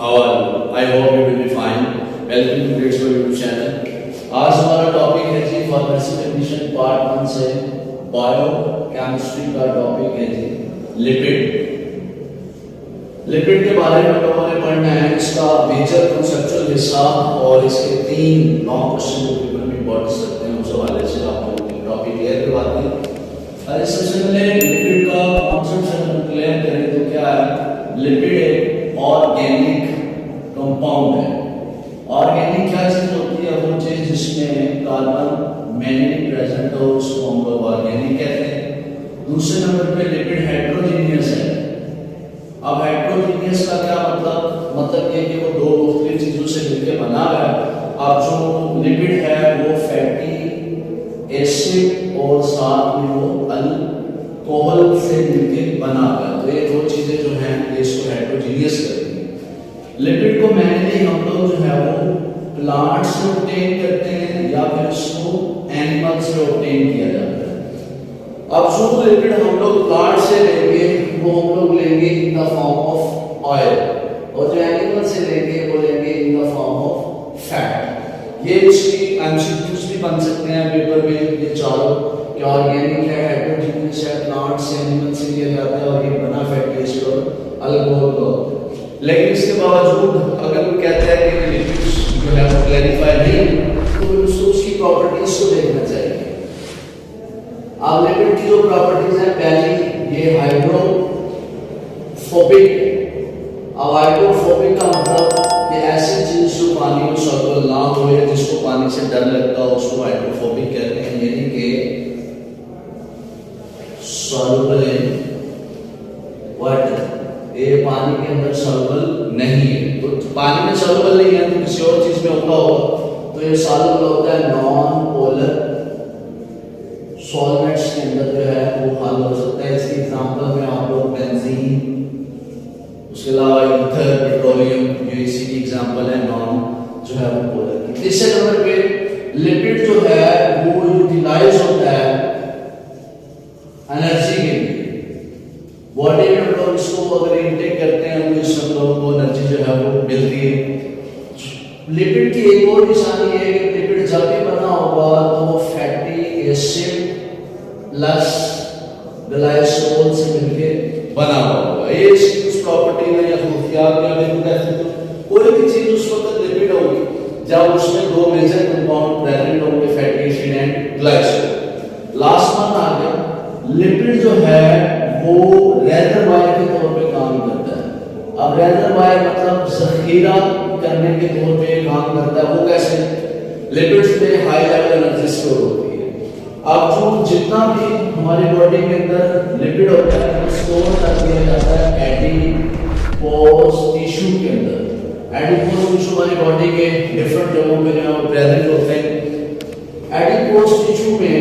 How are you? I hope you will be fine. Welcome to Grades for YouTube channel. आज हमारा topic है जी pharmacy condition part 1 से bio chemistry का topic है जी lipid. Lipid के बारे में लोगों ने पढ़ना है, इसका मेजर कंसेप्चुअल हिस्सा और इसके 3 लॉन्ग क्वेश्चन जो पेपर में इंपॉर्टेंस रखते हैं उस हवाले से आप लोगों को टॉपिक क्लियर करवाते हैं। अरे सबसे पहले लिपिड का कॉन्सेप्ट अगर क्लियर करें तो क्या है, लिपिड एक ऑर्गेनिक कंपाउंड है। ऑर्गेनिक क्या चीज होती है? वो चीज जिसमें कार्बन मैंगनीज प्रेजेंट हो उसको हम लोग ऑर्गेनिक कहते हैं। दूसरे नंबर पे लिपिड हेट्रोजीनियस है। अब हेट्रोजीनियस का क्या मतलब ये कि वो दो मुख्तलिफ चीजों से मिलकर बना है। अब जो लिपिड है वो फैटी एसिड और साथ में वो अल्कोहल से मिलकर बना है। तो ये दो चीजें जो हैं इसको हेट्रोजीनियस करती हैं। लिपिड को मैंने हम लोग जो है वो प्लांट से ऑब्टेन करते हैं या फिर इसको एनिमल से ऑब्टेन किया जाता है। अब जो लिपिड हम लोग प्लांट से लेंगे वो हम लोग लेंगे in the form of oil, और जो एनिमल से लेंगे वो लेंगे in the form of fat. ये इसकी एमसीक्यूज भी बन सकते हैं पेपर में, ये चारों कि ऑर्गेनिक है, हेट्रोजीनियस है, प्लांट से एनिमल से लिया जाता है और ये बना फैटी एसिड और अल्कोहल। लेकिन इसके बावजूद अगर कोई कहता है कि लिपिड्स जो है वो क्लैरिफाई नहीं, तो फिर उसको उसकी प्रॉपर्टीज को देखना चाहिए। अब लिपिड की जो प्रॉपर्टीज है, पहली ये हाइड्रोफोबिक। अब हाइड्रोफोबिक का मतलब कि ऐसी चीज जो पानी में सॉल्युबल ना हो या जिसको पानी से डर लगता हो उसको हाइड्रोफोबिक कहते हैं, यानी कि सॉल्युबल इन वाटर, ये पानी के अंदर सॉल्युबल नहीं है। तो पानी में सॉल्युबल नहीं है तो किसी और चीज में होता होगा, तो ये सॉल्युबल होता है नॉन पोलर सॉल्वेंट्स के अंदर जो है वो हल हो सकता है। इसके एग्जांपल में आप लोग बेंजीन, उसके अलावा ईथर, पेट्रोलियम, ये इसी की एग्जांपल है नॉन जो है वो पोलर की। तीसरे नंबर पे लिपिड जो है वो यूटिलाइज होता है एनर्जी के लिए। बॉडी में हम लोग इसको अगर इनटेक करते हैं तो इससे हम लोगों को एनर्जी जो है वो मिलती है। लिपिड की एक और निशानी है कि लिपिड जब भी बना होगा तो वो फैटी एसिड प्लस ग्लाइकोल से मिलके बना होगा। ये इसकी कुछ प्रॉपर्टी है या खूबियात या कोई भी चीज उस वक्त लिपिड होगी जब उसमें दो मेजर कंपाउंड प्रेजेंट होंगे, fatty acid and glycol. Last one आ गया, लिपिड जो है वो रेजरवायर के तौर पे काम करता है। अब रेजरवायर मतलब जखीरा करने के तौर पे काम करता है। वो कैसे? लिपिड्स में हाई लेवल एनर्जी स्टोर होती है। अब जो जितना भी हमारी बॉडी के अंदर लिपिड होता है वो स्टोर कर दिया जाता है एडिपोज टिश्यू के अंदर। एडिपोज टिश्यू हमारी बॉडी के डिफरेंट जगहों पे जो है प्रेजेंट होते हैं। एडिपोज टिश्यू में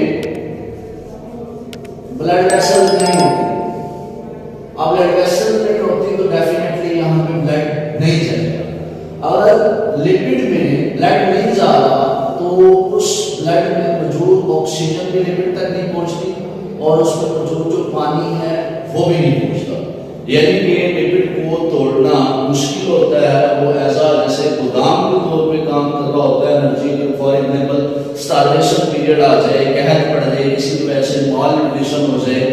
ब्लड वेसल्स नहीं होती। अब ब्लड वेसल नहीं होती तो डेफिनेटली यहाँ पे ब्लड नहीं चलेगा। अगर लिपिड में ब्लड नहीं जा रहा तो उस ब्लड में मौजूद ऑक्सीजन भी लिपिड तक नहीं पहुंचती और उसमें मौजूद जो पानी है वो भी नहीं पहुंचता। यानी कि लिपिड को तोड़ना मुश्किल होता है। वो ऐसा जैसे गोदाम के तौर पे काम कर रहा होता है एनर्जी के। फॉर एग्जांपल स्टार्वेशन पीरियड आ जाए, कहत पड़ जाए, किसी वजह से माल न्यूट्रिशन हो जाए,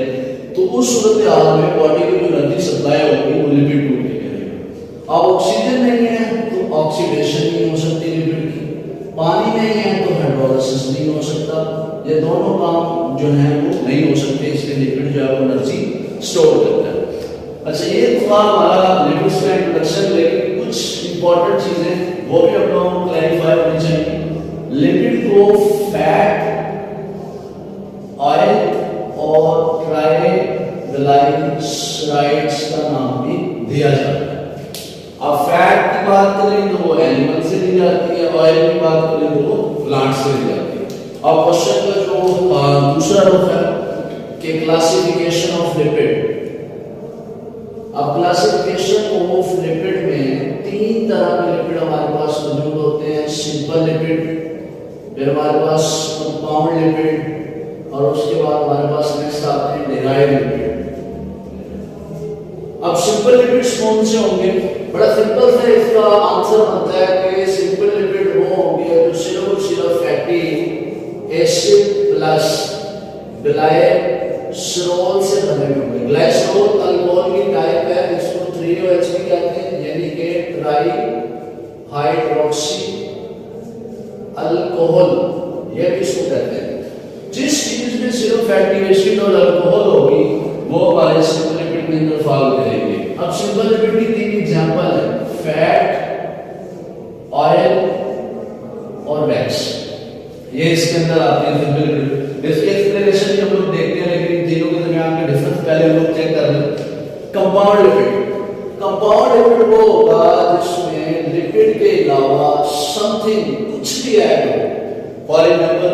तो उस सूरत हाल में बॉडी की जो एनर्जी सप्लाई होगी वो लिपिड टूट के करेगा। अब ऑक्सीजन नहीं है तो ऑक्सीडेशन नहीं हो सकती लिपिड की, पानी नहीं है तो हाइड्रोलाइसिस नहीं हो सकता। ये दोनों काम जो है वो नहीं हो सकते, इसलिए लिपिड जो है वो एनर्जी स्टोर करता है। अच्छा, ये था हमारा लिपिड्स का इंट्रोडक्शन। लेकिन कुछ इंपॉर्टेंट चीजें वो भी आप लोगों को क्लैरिफाई होनी चाहिए। लिपिड को फैट, ऑयल और ट्राइग्लिसराइड्स का नाम भी दिया जाता है। अब फैट की बात करें तो वो एनिमल से ली जाती है, ऑयल की बात करें तो वो प्लांट से ली जाती है। अब क्वेश्चन का जो दूसरा रुख है कि क्लासिफिकेशन ऑफ लिपिड। अब क्लासिफिकेशन ऑफ लिपिड में 3 तरह के लिपिड हमारे पास मौजूद होते हैं। सिंपल लिपिड, फिर हमारे पास कंपाउंड लिपिड और उसके बाद हमारे पास नेक्स्ट आते हैं डेराइव्ड लिपिड। अब सिंपल लिपिड्स कौन से होंगे? बड़ा सिंपल सा इसका आंसर बनता है कि सिंपल लिपिड वो होंगे जो सिर्फ फैटी एसिड प्लस ग्लाइसरॉल से बने हुए होंगे। ग्लाइसरॉल अल्कोहल की टाइप है, इसको 3OH भी कहते हैं, यानी कि ट्राई हाइड्रोक्सी अल्कोहल, ये भी इसको कहते हैं। जिस चीज में सिर्फ फैटी एसिड और अल्कोहल होगी वो हमारे सिंपल लिपिड के अंदर फॉल करेंगे। अब सिंपल लिपिड की 3 एग्जांपल है, फैट, ऑयल और वैक्स, ये इसके अंदर आते हैं सिंपल लिपिड। इसके एक्सप्लेनेशन भी हम लोग देखते हैं, लेकिन तीनों के दरमियान का डिफरेंस पहले हम लोग चेक कर लें। कंपाउंड लिपिड, कंपाउंड लिपिड वो होगा जिसमें लिपिड के अलावा समथिंग कुछ भी ऐड हो। फॉर एग्जांपल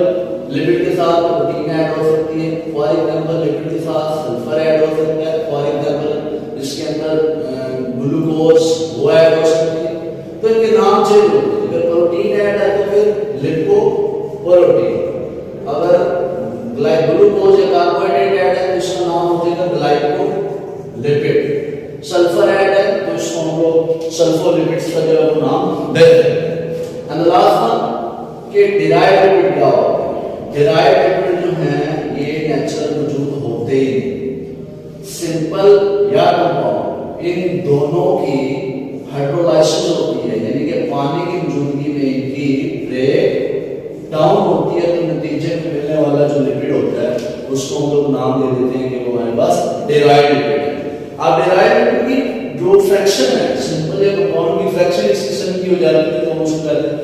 लिपिड के साथ प्रोटीन ऐड हो सकती है, फॉर एग्जांपल लिपिड के साथ सल्फर ऐड हो सकता है, फॉर एग्जांपल इसके अंदर ग्लूकोज वो ऐड हो सकती है, तो इनके नाम चेंज होते हैं। अगर प्रोटीन ऐड है तो फिर लिपोप्रोटीन, अगर ग्लूकोज या कार्बोहाइड्रेट ऐड है तो इसका नाम हो जाएगा ग्लाइकोलिपिड, सल्फर ऐड है तो इसको हम लोग सल्फोलिपिड्स का जो है नाम देते हैं। एंड लास्ट वन कि डिराइव्ड लिपिड क्या होता है। डिराइव्ड लिपिड जो है ये नेचुरल वजूद होते ही, सिंपल या कंपाउंड, इन दोनों की हाइड्रोलाइसिस होती है, यानी कि पानी की मौजूदगी में इनकी ब्रेक डाउन होती है, तो नतीजे में मिलने वाला जो लिपिड होता है उसको हम लोग नाम दे देते हैं कि वो हमारे पास डिराइव्ड लिपिड है। अब डिराइव्ड लिपिड की जो फ्रैक्शन है सिंपल या कंपाउंड की फ्रैक्शन इस किस्म की हो जाती है, तो हम उसको कहते हैं।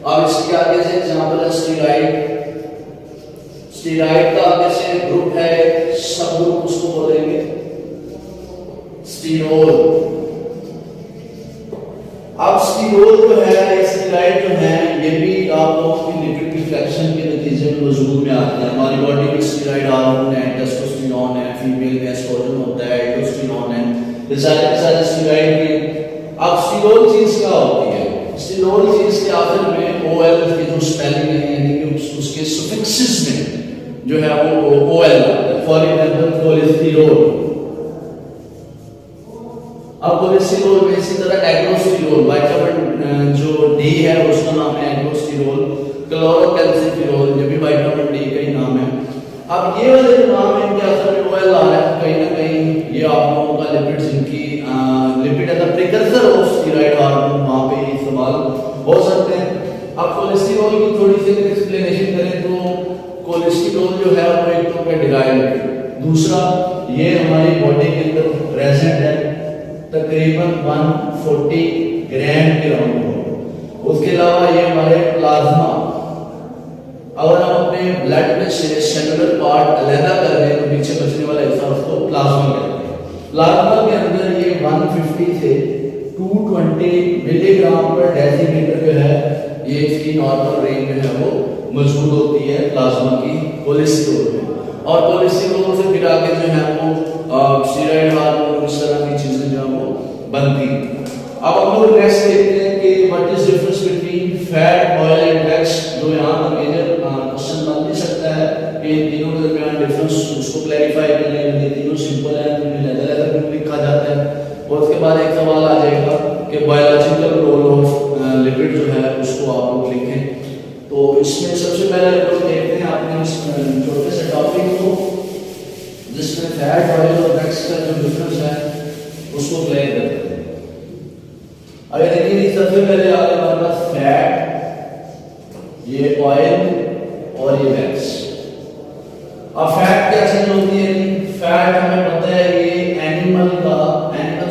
अब इसके आगे से एग्जांपल है स्टीराइड, स्टीराइड का आगे से ग्रुप है, सब ग्रुप उसको बोलेंगे स्टीरोल। अब स्टीरोल जो है, स्टीराइड जो है, ये भी आप लोगों की लिपिड की फ्रैक्शन के नतीजे में वजूद में आते हैं। हमारी बॉडी में स्टीराइड हार्मोन है, टेस्टोस्टेरोन है, फीमेल में एस्ट्रोजन होता है, एंडोस्टेरोन है, ये सारे स्टीराइड के। अब स्टीरोल चीज क्या होती है? स्टीरोल चीज के आखिर में OL की जो स्पेलिंग है, यानी कि उसके सफिक्सेस में जो है वो OL आता है। फॉर एग्जांपल कोलेस्टेरोल, अब कोलेस्टेरोल में इसी तरह एग्रोस्टेरोल, विटामिन जो D है उसका नाम है एग्रोस्टेरोल, क्लोरोकैल्सिफेरॉल, ये भी विटामिन D का ही नाम है। अब ये वाले जो नाम है इनके आखिर में OL आ रहा है, कहीं ना कहीं ये आप लोगों का लिपिड्स, इनकी lipid as a precursor of steroid hormone वहां पे इस्तेमाल हो सकते हैं। अब कोलेस्टेरोल की थोड़ी सी एक्सप्लेनेशन करें तो कोलेस्टेरोल जो है वो एक तो डिराइव्ड है, दूसरा ये हमारी बॉडी के अंदर प्रेजेंट है तकरीबन 140 ग्राम के राउंड हो। उसके अलावा ये हमारे प्लाज्मा, अगर हम अपने ब्लड में से सेलुलर पार्ट अलग कर दें तो पीछे बचने वाला हिस्सा उसको प्लाज्मा कहते हैं। प्लाज्मा के अंदर ये 150 से 220 मिलीग्राम पर डेसीलीटर जो है ये इसकी नॉर्मल रेंज में है वो मौजूद होती है प्लाज्मा की कोलेस्टेरोल में। और कोलेस्टेरोल से फिर आगे जो है वो स्टीरॉयड हार्मोन, इस तरह की चीजें जो है वो बनती हैं। अब हम लोग नेक्स्ट देखते हैं कि what is difference between fat, oil and wax. जो यहाँ का मेजर क्वेश्चन बन भी सकता है कि इन तीनों के दरमियान डिफरेंस उसको क्लैरिफाई कर लें। ये तीनों सिंपल है तो इन्हें अलग अलग लिखा जाता है। और उसके बाद एक सवाल आ जाएगा कि बायोलॉजिकल रोल ऑफ लिपिड जो है उसको आप लोग लिखें। तो इसमें सबसे पहले हम लोग देखते हैं अपने इस छोटे से टॉपिक को जिसमें फैट, ऑयल और वैक्स का जो डिफरेंस है उसको क्लियर करते हैं। अगर देखिए सबसे पहले आगे हमारे पास फैट, ये ऑयल और ये वैक्स। अब फैट क्या चीज होती है? फैट हमें पता है ये एनिमल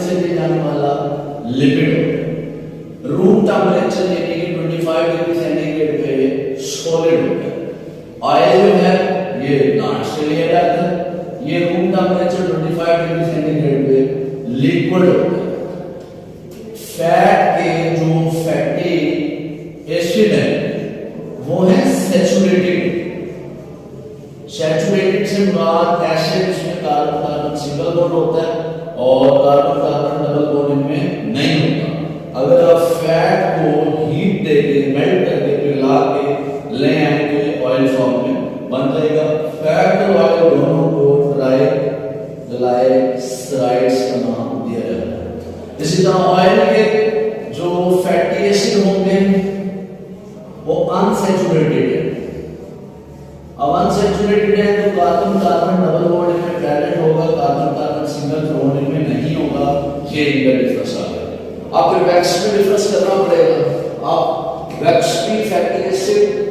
से ले जाने वाला लिपिड होता है। रूम टेम्परेचर यानी कि 25 डिग्री सेंटीग्रेड पे ये सॉलिड होता है। ऑयल जो है ये प्लांट से लिया जाता है, ये रूम टेम्परेचर 25 डिग्री सेंटीग्रेड पे लिक्विड होता है। फैट के जो फैटी एसिड है वो है सैचुरेटेड। सैचुरेटेड से बाद एसिड, इसमें कार्बन कार्बन सिंगल बॉन्ड होता है और कार्बन कार्बन डबल बॉन्ड इनमें नहीं होता। अगर आप फैट को हीट देके मेल्ट करके पिघला के ले आएंगे ऑयल फॉर्म में बन जाएगा। फैट और ऑयल दोनों को ट्राइग्लिसराइड्स का नाम दिया जाता है। इसी तरह ऑयल के अनसैचुरेटेड है। अब अनसैचुरेटेड है तो कार्बन कार्बन डबल बॉन्ड में प्रेजेंट होगा, कार्बन कार्बन सिंगल बॉन्ड में नहीं होगा। ये इनका डिफरेंस आ गया। आप फिर वैक्स में डिफरेंस करना पड़ेगा। आप वैक्स भी फैटी एसिड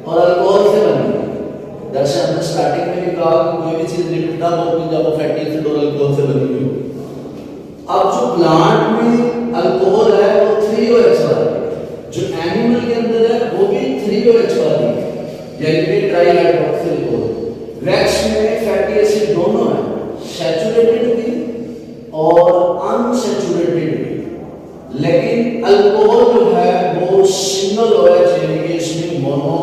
और अल्कोहल से बनी है। जैसे हमने स्टार्टिंग में भी कहा कि कोई भी चीज लिपिड ना हो जब वो फैटी एसिड और अल्कोहल से बनी हुई हो। अब जो प्लांट में अल्कोहल है वो 3OH वाला है, जो एनिमल के अंदर है वो भी 3OH वाला है, यानी कि ट्राई हाइड्रोक्सिल अल्कोहल। वैक्स में फैटी एसिड दोनों है, सैचुरेटेड भी और अनसैचुरेटेड भी, लेकिन अल्कोहल जो है वो सिंगल OH यानी कि इसमें मोनो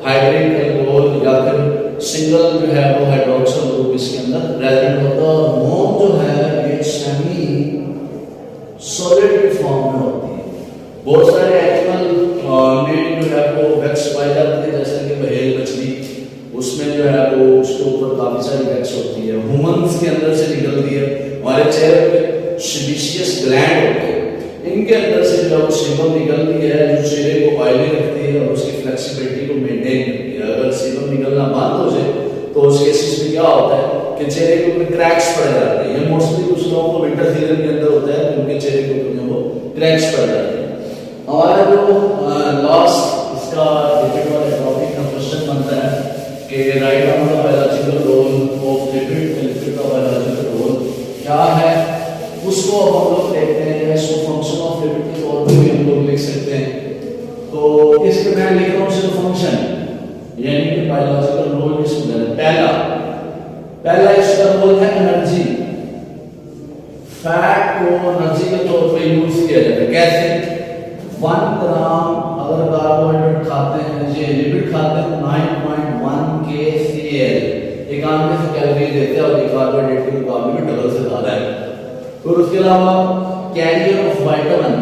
हाइड्रिक अल्कोहल या फिर सिंगल जो है वो हाइड्रोक्सिल ग्रुप इसके अंदर प्रेजेंट होता है। और मोम जो है ये सेमी सॉलिड फॉर्म में होती है। बहुत सारे एनिमल में जो है वो वैक्स पाए जाते हैं, जैसे कि व्हेल मछली, उसमें जो है वो उसके ऊपर काफी सारी वैक्स होती है। ह्यूमंस के अंदर से निकलती है। हमारे चेहरे पे सेबेशियस ग्लैंड होते हैं, इनके अंदर से जो सीबम निकलती है जो चेहरे को ऑयली रखती है और उसकी फ्लेक्सिबिलिटी को मेंटेन करती है। अगर सीबम निकलना बंद हो जाए तो उस केसेस में क्या होता है कि चेहरे के ऊपर क्रैक्स पड़ जाते हैं। ये मोस्टली कुछ लोगों को विंटर सीजन के अंदर होता है, उनके चेहरे के ऊपर वो क्रैक्स पड़ जाते हैं। हमारा जो लास्ट इसका लिपिड वाला टॉपिक का क्वेश्चन बनता है कि write down the biological role of lipid का बायोलॉजिकल रोल क्या है, उसको हम लोग देखते हैं। इसको फंक्शन ऑफ लिपिड के तौर पे भी हम लोग लिख सकते हैं। तो इसके मैं लिख रहा हूँ सिर्फ फंक्शन, यानी कि बायोलॉजिकल रोल इसमें पहला इसका रोल है एनर्जी। फैट को एनर्जी के तौर पे यूज किया जाता है। कैसे? 1 ग्राम अगर कार्बोहाइड्रेट खाते हैं, ये लिपिड खाते हैं, 9.1 kcal एक आम में से कैलोरी देते हैं और ये कार्बोहाइड्रेट के मुकाबले में डबल से ज्यादा है। और उसके अलावा कैरियर ऑफ विटामिन,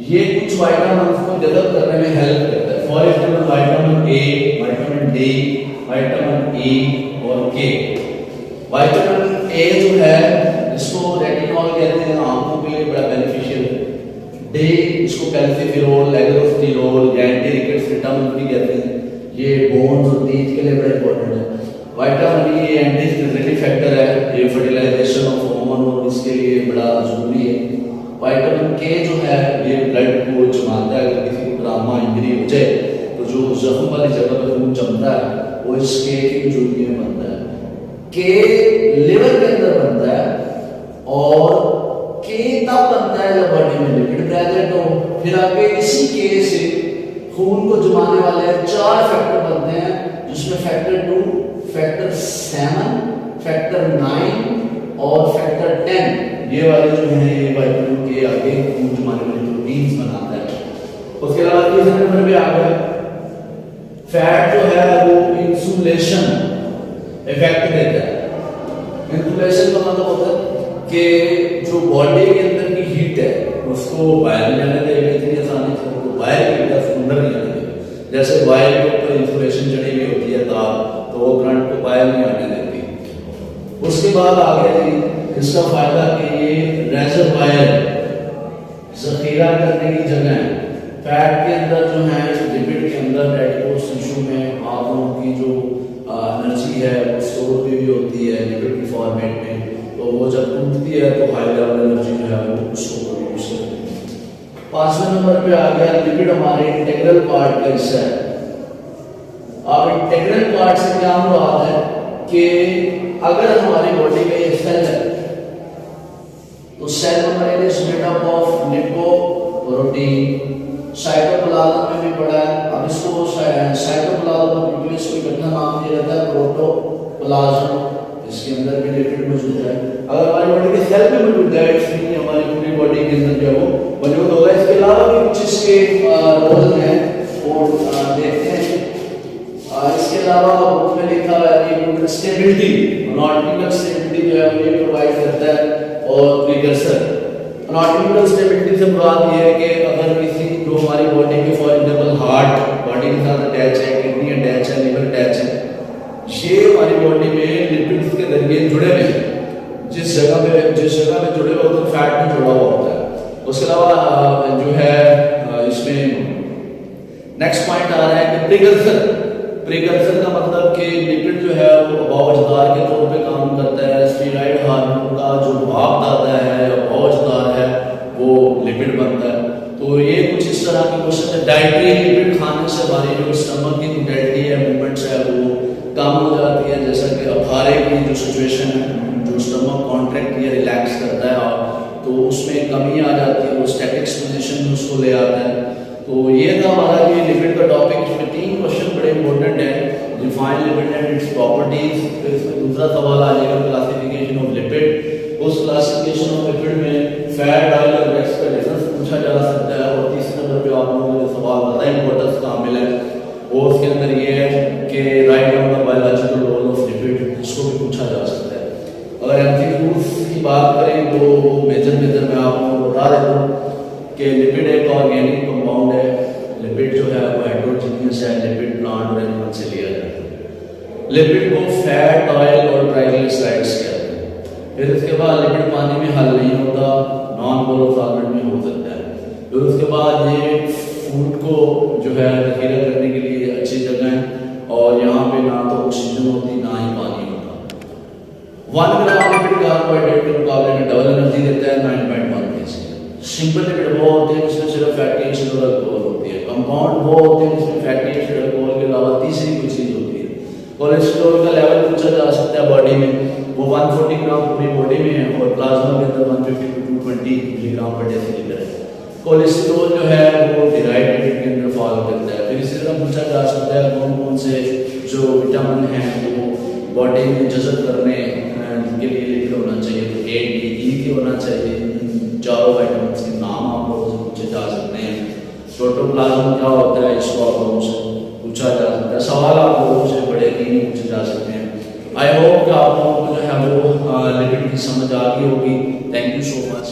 ये कुछ विटामिन को डेवलप करने में हेल्प करता है। For example vitamin A, vitamin D, vitamin E और के। विटामिन ए जो है इसको रेटिनॉल कहते हैं, आंखों के लिए बड़ा बेनिफिशियल है। डी इसको कैल्सिफेरॉल, लेग्रोस्टिरोल, एंटी रिकेट्स विटामिन भी कहते हैं, ये बोन्स और टीथ के लिए बड़ा इंपॉर्टेंट है। Vitamin E anti stability factor है, ये फर्टिलाइजेशन ऑफ हार्मोन और इसके लिए बड़ा जरूरी है। विटामिन के जो है ये ब्लड को जमाता है। अगर किसी को ट्रॉमा इंजरी हो जाए तो जो जख्म वाली जगह पर खून जमता है वो इस के की वजूद में बनता है। के लिवर के अंदर बनता है और के तब बनता है जब बॉडी में लिपिड प्रेजेंट हो। फिर आगे इसी के से खून को जमाने वाले 4 फैक्टर बनते हैं, जिसमें फैक्टर 2, फैक्टर 7, फैक्टर 9 और फैक्टर 10, ये वाले जो हैं ये विटामिन के आगे खून जमाने वाले प्रोटीन्स बनाता है। उसके अलावा तीसरे नंबर पे आ गया फैट जो है वो इंसुलेशन इफेक्ट देता है। इंसुलेशन का मतलब होता है कि जो बॉडी के अंदर की हीट है उसको बाहर नहीं आने देगा इतनी आसानी से, तो बाहर की हीट अंदर नहीं आने देगा। जैसे वायर के ऊपर इंसुलेशन चढ़ी हुई होती है तार, तो वो करंट को बाहर नहीं आने देती। उसके बाद आ गया जी इसका फायदा कि ये रेजरवायर जखीरा करने की जगह है। फैट के अंदर जो है लिपिड के अंदर एडिपोज टिश्यू में आप लोगों की जो एनर्जी है वो स्टोर भी होती है लिपिड की फॉर्मेट में, तो वो जब टूटती है तो हाई लेवल एनर्जी जो है वो उसको प्रोड्यूस करती है। 5वें नंबर पे आ गया लिपिड हमारे इंटीग्रल पार्ट का हिस्सा है। अब इंटीग्रल पार्ट से क्या मुराद है कि अगर हमारी बॉडी में एक सेल है तो सेल हमारे लिए made up of lipoprotein. Cytoplasm में भी पड़ा है। अब इसको साइटोप्लाज्म और न्यूक्लियस को इकट्ठा नाम दिया जाता है प्रोटोप्लाज्म। इसके अंदर भी लिपिड मौजूद है। अगर हमारी बॉडी के सेल में मौजूद है इसलिए हमारी पूरी बॉडी के अंदर जो है वो मौजूद होगा। इसके अलावा भी कुछ इसके रोल हैं और देखते हैं। इसके अलावा बुक में लिखा हुआ है कि स्टेबिलिटी, एनाटॉमिकल स्टेबिलिटी जो है वो ये प्रोवाइड करता है और प्रीकर्सर। एनाटॉमिकल स्टेबिलिटी से मुराद ये है कि अगर किसी जो हमारी बॉडी के फॉर एग्जांपल हार्ट बॉडी के साथ अटैच है, किडनी अटैच है, लिवर अटैच है, ये हमारी बॉडी में लिपिड्स के जरिए जुड़े हुए हैं। जिस जगह पे जुड़े हुए होते हैं फैट में जुड़ा हुआ होता है। उसके अलावा जो है इसमें नेक्स्ट पॉइंट आ रहा है कि प्रिकर्सर। प्रिकर्सर का मतलब कि लिपिड जो है वो अभावजदार के तौर पे काम करता है। स्टीरॉयड हार्मोन का जो भाप आता है अभावजदार है वो लिपिड बनता है। तो ये कुछ इस तरह के क्वेश्चन है। डाइटरी लिपिड खाने से हमारी जो स्टमक की मोटिलिटी है, मूवमेंट्स है, वो कम हो जाती है। जैसा कि अफारे की जो सिचुएशन है, जो स्टमक कॉन्ट्रैक्ट या रिलैक्स करता है तो उसमें कमी आ जाती है, वो स्टैटिक्स पोजीशन में उसको ले आता है। तो ये था हमारा ये लिपिड का टॉपिक। इसमें 3 क्वेश्चन बड़े इंपॉर्टेंट है। Define lipid and its properties. फिर इसमें दूसरा सवाल आ जाएगा क्लासिफिकेशन ऑफ लिपिड। उस क्लासिफिकेशन ऑफ लिपिड में फैट, ऑयल और वैक्स का डिफरेंस पूछा जा सकता है। और तीसरे नंबर पे आप लोगों को सवाल ज़्यादा इंपॉर्टेंस शामिल है और उसके अंदर ये है कि write down the biological role of lipid, इसको भी पूछा जा सकता है। अगर एमसीक्यूज की बात करें तो मेजर मैं आप लोगों को बता देता हूँ कि लिपिड एक ऑर्गेनिक कंपाउंड है। लिपिड जो है वो हेटेरोजीनियस है। लिपिड प्लांट और एनिमल से लिया जाता है। लिपिड को फैट, ऑयल और ट्राइग्लिसराइड्स कहते हैं। फिर उसके बाद लिपिड पानी में हल नहीं होता, नॉन पोलर सॉल्वेंट में हो सकता है। फिर उसके बाद ये फूड को जो है जखीरा करने के लिए अच्छी जगह है और यहाँ पे ना तो ऑक्सीजन होती ना ही पानी होता। 1 ग्राम लिपिड कार्बोहाइड्रेट के मुकाबले में डबल एनर्जी देता है 9.1 kcal। सिंपल लिपिड वो होते हैं जिसमें सिर्फ फैटी एसिड और अल्कोहल होती है। कंपाउंड वो होते हैं जिसमें फैटी एसिड, अल्कोहल के अलावा तीसरी कोई चीज होती है। कोलेस्ट्रॉल का लेवल पूछा जा सकता है बॉडी में, वो 140 ग्राम पूरी बॉडी में है और प्लाज्मा के अंदर 150 to 220 मिलीग्राम पर डेसीलीटर है। कोलेस्ट्रॉल जो है वो डिराइव लिपिड के अंदर फॉल करता है। फिर इसी तरह पूछा जा सकता है कौन कौन से जो विटामिन हैं वो बॉडी में जज़ब करने के लिए लिपिड होना चाहिए। तो A, D, E के होना चाहिए। चारों विटामिन के नाम आप लोगों से पूछे जा सकते हैं। प्रोटोप्लाज्म क्या होता है इसको आप लोगों से पूछा जा सकता है। सवाल आप लोगों से बड़े 3 पूछे जा सकते हैं। आई होप कि आप लोगों को जो है वो लिपिड की समझ आ गई होगी। Thank you so much.